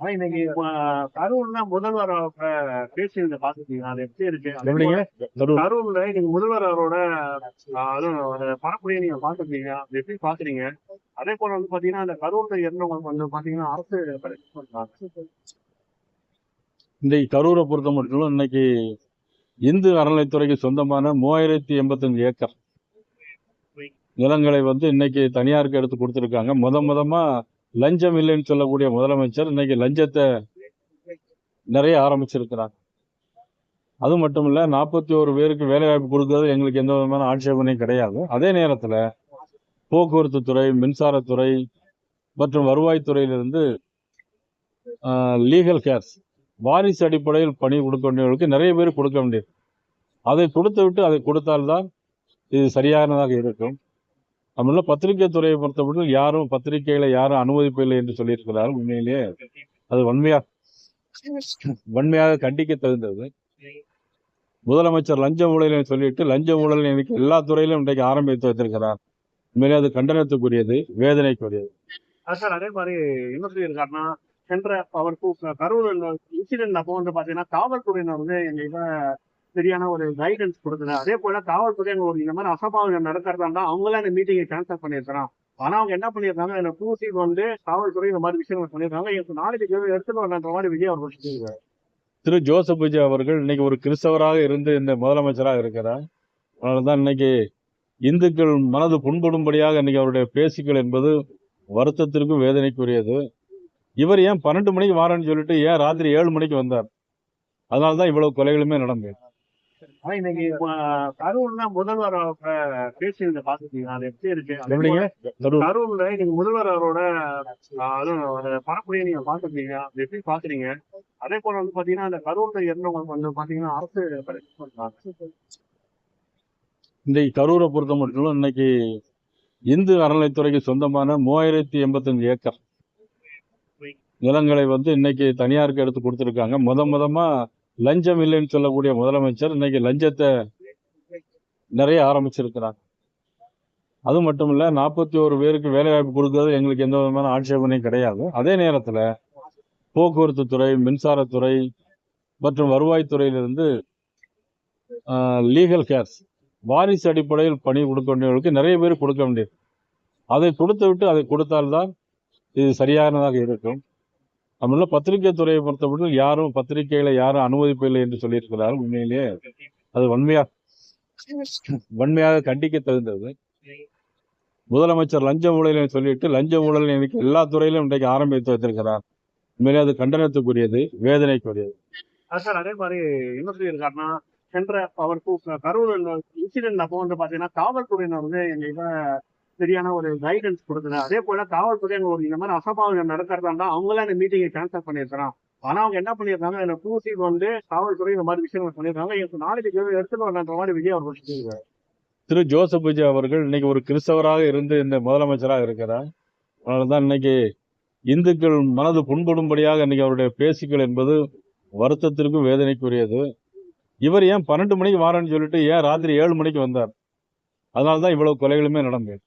இன்னைக்கு கரூர்ல முதல்வர் பேசியிருந்த பாத்துருக்கீங்க, அது எப்படி இருக்கு? எப்படிங்க? கரூர்ல இன்னைக்கு முதல்வர் அவரோட அதுவும் ஒரு பரப்புரையை நீங்க பாத்துருக்கீங்க, அது எப்படி பாக்குறீங்க? அதே போல வந்து பாத்தீங்கன்னா அந்த கரூர்ல இருந்தவங்களுக்கு வந்து பாத்தீங்கன்னா அரசு பரிசு பண்றாங்க. இன்றைக்கு கரூரை பொறுத்த மட்டும் இன்னைக்கு இந்து அறநிலைத்துறைக்கு சொந்தமான 3085 ஏக்கர் நிலங்களை வந்து இன்னைக்கு தனியாருக்கு எடுத்து கொடுத்திருக்காங்க. முதமா லஞ்சம் இல்லைன்னு சொல்லக்கூடிய முதலமைச்சர் இன்னைக்கு லஞ்சத்தை நிறைய ஆரம்பிச்சிருக்கிறாங்க. அது மட்டும் இல்ல, 41 பேருக்கு வேலை வாய்ப்பு கொடுக்கறது எங்களுக்கு எந்த விதமான ஆட்சேபனையும் கிடையாது. அதே நேரத்தில் போக்குவரத்து துறை, மின்சாரத்துறை மற்றும் வருவாய்த்துறையிலிருந்து லீகல் கேர்ஸ் வாரிசு அடிப்படையில் பணி கொடுக்க வேண்டியவர்களுக்கு நிறைய பேர் கொடுக்க வேண்டியது. அதை கொடுத்து விட்டு அதை கொடுத்தால்தான் இது சரியானதாக இருக்கும். நம்மள பத்திரிகை துறையை பொறுத்தவரையில் யாரும் பத்திரிகைகளை யாரும் அனுமதிப்பில்லை என்று சொல்லியிருக்கிறார்கள். உண்மையிலேயே அது வன்மையாக கண்டிக்க தகுந்தது. முதலமைச்சர் லஞ்ச ஊழலை சொல்லிட்டு லஞ்ச ஊழல் இன்னைக்கு எல்லா துறையிலும் இன்றைக்கு ஆரம்பித்து வைத்திருக்கிறார். உண்மையிலே அது கண்டனத்துக்குரியது, வேதனைக்குரியது. சார் அதே மாதிரி என்ன சொல்லியிருக்காருன்னா, சென்ற அவர் கரூர் இன்சிடென்ட் அப்போ வந்து பாத்தீங்கன்னா காவல்துறையினர் வந்து எங்க சரியான ஒரு கைடன்ஸ் கொடுக்கல. அதே போல காவல்துறை ஒரு இந்த மாதிரி அசம்பாவிதம் நடக்கிறதா இருந்தா அவங்களே அந்த மீட்டிங்கை கேன்சல் பண்ணியிருக்கிறான். ஆனா அவங்க என்ன பண்ணியிருக்காங்க, இந்த பூசிக்கு வந்து காவல்துறை இந்த மாதிரி விஷயங்கள் பண்ணியிருக்காங்க. நாளைக்கு எடுத்துட்டு வரன்ற மாதிரி விஜய் அவர் சொல்லியிருக்காரு. திரு ஜோசப் விஜய் அவர்கள் இன்னைக்கு ஒரு கிறிஸ்தவராக இருந்து இந்த முதலமைச்சராக இருக்கிறார். அதனாலதான் இன்னைக்கு இந்துக்கள் மனது புண்படும்படியாக இன்னைக்கு அவருடைய பேச்சுக்கள் என்பது வருத்தத்திற்கும் வேதனைக்குரியது. இவர் ஏன் 12 மணிக்கு வாரன்னு சொல்லிட்டு ஏன் ராத்திரி 7 மணிக்கு வந்தார்? அதனால்தான் இவ்வளவு கொலைகளுமே நடந்தது. இன்னைக்கு கரூர்ல முதல்வர் பேசியிருந்த பாத்துருக்கீங்க, அது எப்படி இருக்கு? எப்படிங்க? கரூர்ல இன்னைக்கு முதல்வர் அவரோட அதுவும் ஒரு பரப்புரையை நீங்க பாத்துருக்கீங்க, அது எப்படி பாக்குறீங்க? அதே போல வந்து பாத்தீங்கன்னா அந்த கரூர்ல இருந்தவங்களுக்கு வந்து பாத்தீங்கன்னா அரசு பரிசு பண்றாங்க. இன்றைக்கு கரூரை பொறுத்த மட்டும் இன்னைக்கு இந்து அறநிலைத்துறைக்கு சொந்தமான 3085 ஏக்கர் நிலங்களை வந்து இன்னைக்கு தனியாருக்கு எடுத்து கொடுத்திருக்காங்க. முதமா லஞ்சம் இல்லைன்னு சொல்லக்கூடிய முதலமைச்சர் இன்னைக்கு லஞ்சத்தை நிறைய ஆரம்பிச்சிருக்கிறாங்க. அது மட்டும் இல்ல, 41 பேருக்கு வேலை வாய்ப்பு கொடுக்கறது எங்களுக்கு எந்த விதமான ஆட்சேபனையும் கிடையாது. அதே நேரத்தில் போக்குவரத்து துறை, மின்சாரத்துறை மற்றும் வருவாய்த்துறையிலிருந்து லீகல் கேர்ஸ் வாரிசு அடிப்படையில் பணி கொடுக்க வேண்டியவர்களுக்கு நிறைய பேர் கொடுக்க வேண்டியது. அதை கொடுத்து விட்டு அதை கொடுத்தால்தான் இது சரியானதாக இருக்கும். நம்மள பத்திரிகை துறையை பொறுத்தவரையில் யாரும் பத்திரிகைகளை யாரும் அனுமதிப்பில்லை என்று சொல்லியிருக்கிறார்கள். உண்மையிலேயே அது வன்மையாக கண்டிக்க தகுந்தது. முதலமைச்சர் லஞ்ச ஊழலை சொல்லிட்டு லஞ்ச ஊழல் இன்னைக்கு எல்லா துறையிலும் இன்றைக்கு ஆரம்பித்து வைத்திருக்கிறார். உண்மையிலே அது கண்டனத்துக்குரியது, வேதனைக்குரியது. சார் அதே மாதிரி என்ன சொல்லியிருக்காருன்னா, சென்ற அவர் கரூர் இன்சிடென்ட் அப்போ வந்து பாத்தீங்கன்னா காவல்துறையினர் வந்து எங்க சரியான ஒரு கைடன்ஸ் கொடுக்கல. அதே போல காவல்துறை ஒரு இந்த மாதிரி அசம்பாவிதம் நடக்கிறதா இருந்தா அவங்களே அந்த மீட்டிங்கை கேன்சல் பண்ணியிருக்கிறான். ஆனா அவங்க என்ன பண்ணியிருக்காங்க, இந்த பூசிக்கு வந்து காவல்துறை இந்த மாதிரி விஷயங்கள் பண்ணியிருக்காங்க. நாளைக்கு எடுத்துட்டு வரன்ற மாதிரி விஜய் அவர் சொல்லியிருக்காரு. திரு ஜோசப் விஜய் அவர்கள் இன்னைக்கு ஒரு கிறிஸ்தவராக இருந்து இந்த முதலமைச்சராக இருக்கிறார். அதனாலதான் இன்னைக்கு இந்துக்கள் மனது புண்படும்படியாக இன்னைக்கு அவருடைய பேச்சுக்கள் என்பது வருத்தத்திற்கும் வேதனைக்குரியது. இவர் ஏன் 12 மணிக்கு வாரன்னு சொல்லிட்டு ஏன் ராத்திரி 7 மணிக்கு வந்தார்? அதனால்தான் இவ்வளவு கொலைகளுமே நடந்தது.